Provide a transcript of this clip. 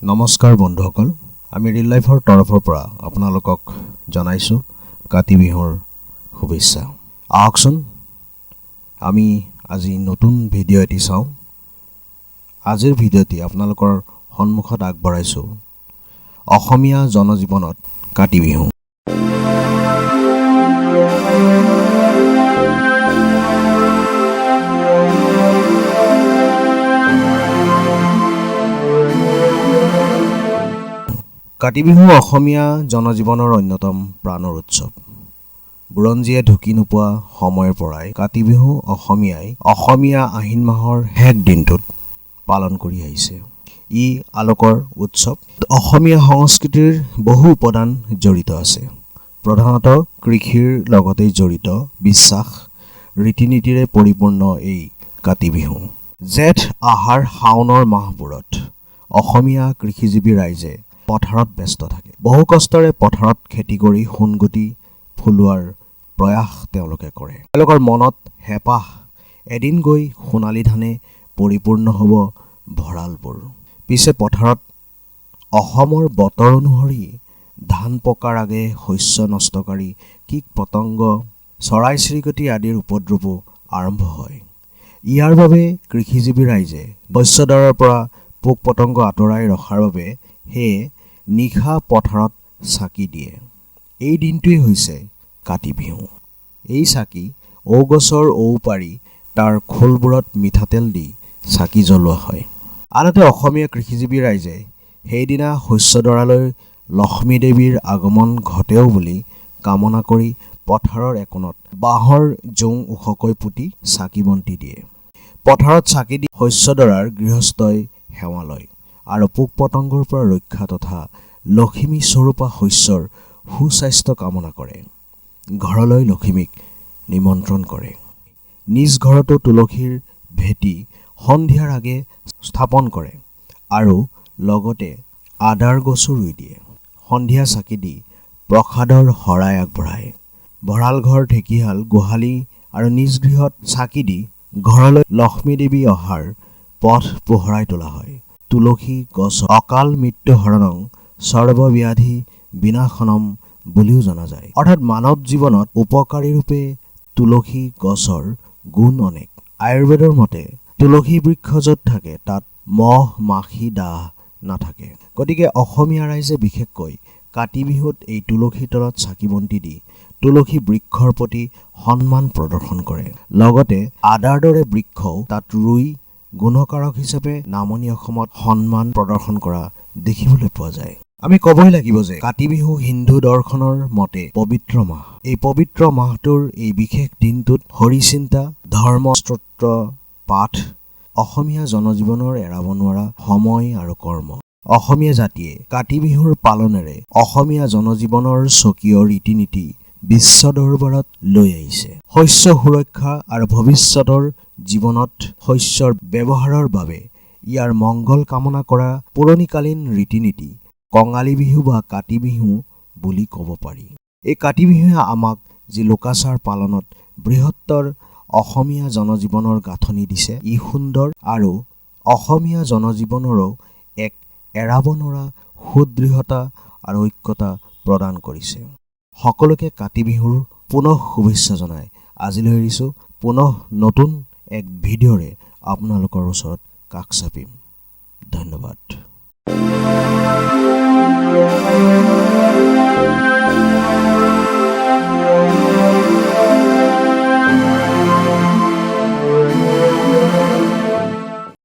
নমস্কাৰ বন্ধুসকল আমি ৰিল লাইফৰ তৰফৰ পৰা আপোনালোকক জনাইছো কাতি বিহুৰ শুভেচ্ছা আহকচোন আমি আজি নতুন ভিডিও এটি চাও আজিৰ ভিডিওটি আপোনালোকৰ সন্মুখত আগবঢ়াইছো অসমীয়া জনজীৱনত কাতি বিহু কাতি বিহু অসমীয়া জনজীৱনৰ অন্যতম প্ৰাণৰ উৎসৱ বুৰঞ্জীয়ে ঢুকি নোপোৱা সময়ৰ পৰাই কাতি বিহু অসমীয়া আহিন মাহৰ শেষ দিনটোত পালন কৰি আহিছে ই আলোকৰ উৎসৱ অসমীয়া সংস্কৃতিৰ বহু উপাদান জড়িত আছে প্ৰধানতঃ কৃষিৰ লগতে জড়িত বিশ্বাস ৰীতি-নীতিৰে পৰিপূৰ্ণ এই কাতি বিহু জেঠ আহাৰ শাওনৰ মাহবোৰত অসমীয়া কৃষিজীৱী ৰাইজে পথাৰত ব্যস্ত থাকে বহু কষ্টৰে পথাৰত খেতি কৰি সোণগুটি ফুলোৱাৰ প্ৰয়াস তেওঁলোকে কৰে তেওঁলোকৰ মনত হেপাহ এদিন গৈ সোণালী ধানে পৰিপূৰ্ণ হ'ব ভঁৰালবোৰ পিছে পথাৰত অসমৰ বতৰ অনুসৰি ধান পকাৰ আগে শস্য নষ্টকাৰী কীট পতংগ চৰাই চিৰিকটি আদিৰ উপদ্ৰৱো আৰম্ভ হয় ইয়াৰ বাবে কৃষিজীৱী ৰাইজে শস্যডৰাৰ পৰা পোক পতংগ আঁতৰাই ৰখাৰ বাবে হে নিশা পথাৰত চাকি দিয়ে এই দিনটোই হৈছে কাতি বিহু এই চাকি ঔ গছৰ ঔ পাৰি তাৰ খোলবোৰত মিঠাতেল দি চাকি জ্বলোৱা হয় আনহাতে অসমীয়া কৃষিজীৱী ৰাইজে সেইদিনা শস্যডৰালৈ লক্ষ্মী দেৱীৰ আগমন ঘটেও বুলি কামনা কৰি পথাৰৰ একোণত বাঁহৰ জোং ওখকৈ পুতি চাকি বন্তি দিয়ে পথাৰত চাকি দি শস্যডৰাৰ গৃহস্থই সেৱা লয় আৰু পোক পতংগৰ পৰা ৰক্ষা তথা লক্ষ্মী স্বৰূপা শস্যৰ সুস্বাস্থ্য কামনা কৰে ঘৰলৈ লক্ষ্মীক নিমন্ত্ৰণ কৰে নিজ ঘৰতো তুলসীৰ ভেটি সন্ধিয়াৰ আগে স্থাপন কৰে আৰু লগতে আদাৰ গছো ৰুই দিয়ে সন্ধিয়া চাকি দি প্ৰসাদৰ শৰাই আগবঢ়ায় ভঁৰাল ঘৰ ঢেকিহাল গোহালি আৰু নিজ গৃহত চাকি দি ঘৰলৈ লক্ষ্মী দেৱী অহাৰ পথ পোহৰাই তোলা হয় তুলসী গছ অকাল মৃত্যু হৰণং সৰ্বব্যাধি বিনাশনম বুলিও জনা যায় অৰ্থাৎ মানৱ জীৱনত উপকাৰী ৰূপে তুলসী গছৰ গুণ অনেক আয়ুৰ্বেদৰ মতে তুলসী বৃক্ষ য'ত থাকে তাত মহ মাখি ডাঁহ নাথাকে গতিকে অসমীয়া ৰাইজে বিশেষকৈ কাতি বিহুত এই তুলসীৰ তলত চাকি বন্তি দি তুলসী বৃক্ষৰ প্ৰতি সন্মান প্ৰদৰ্শন কৰে লগতে আদাৰ দৰে বৃক্ষও তাত ৰুই গুণকাৰক হিচাপে নামনি অসমত সন্মান প্ৰদৰ্শন কৰা দেখিবলৈ পোৱা যায় আমি ক'বই লাগিব যে কাতি বিহু হিন্দু দৰ্শনৰ মতে পবিত্ৰ মাহ এই পবিত্ৰ মাহটোৰ এই বিশেষ দিনটোত হৰিচিন্তা ধৰ্মস্তোত্ৰ পাঠ অসমীয়া জনজীৱনৰ এৰাব নোৱাৰা সময় আৰু কৰ্ম অসমীয়া জাতিয়ে কাতি বিহুৰ পালনেৰে অসমীয়া জনজীৱনৰ স্বকীয় ৰীতি-নীতি বিশ্ব দৰবাৰত লৈ আহিছে শস্য সুৰক্ষা আৰু ভৱিষ্যতৰ জীৱনত শস্যৰ ব্যৱহাৰৰ বাবে ইয়াৰ মংগল কামনা কৰা পুৰণিকালীন ৰীতি-নীতি কঙালী বিহু বা কাতি বিহু বুলি ক'ব পাৰি এই কাতি বিহুৱে আমাক যি লোকাচাৰ পালনত বৃহত্তৰ অসমীয়া জনজীৱনৰ গাঁথনি দিছে ই সুন্দৰ আৰু অসমীয়া জনজীৱনৰো এক এৰাব নোৱাৰা সুদৃঢ়তা আৰু ঐক্যতা প্ৰদান কৰিছে সকলোকে কাতি বিহুৰ পুনঃ শুভেচ্ছা জনাই আজিলৈ এৰিছোঁ পুনঃ নতুন এক ভিডিঅ'ৰে আপোনালোকৰ ওচৰত কাষ চাপিম ধন্যবাদ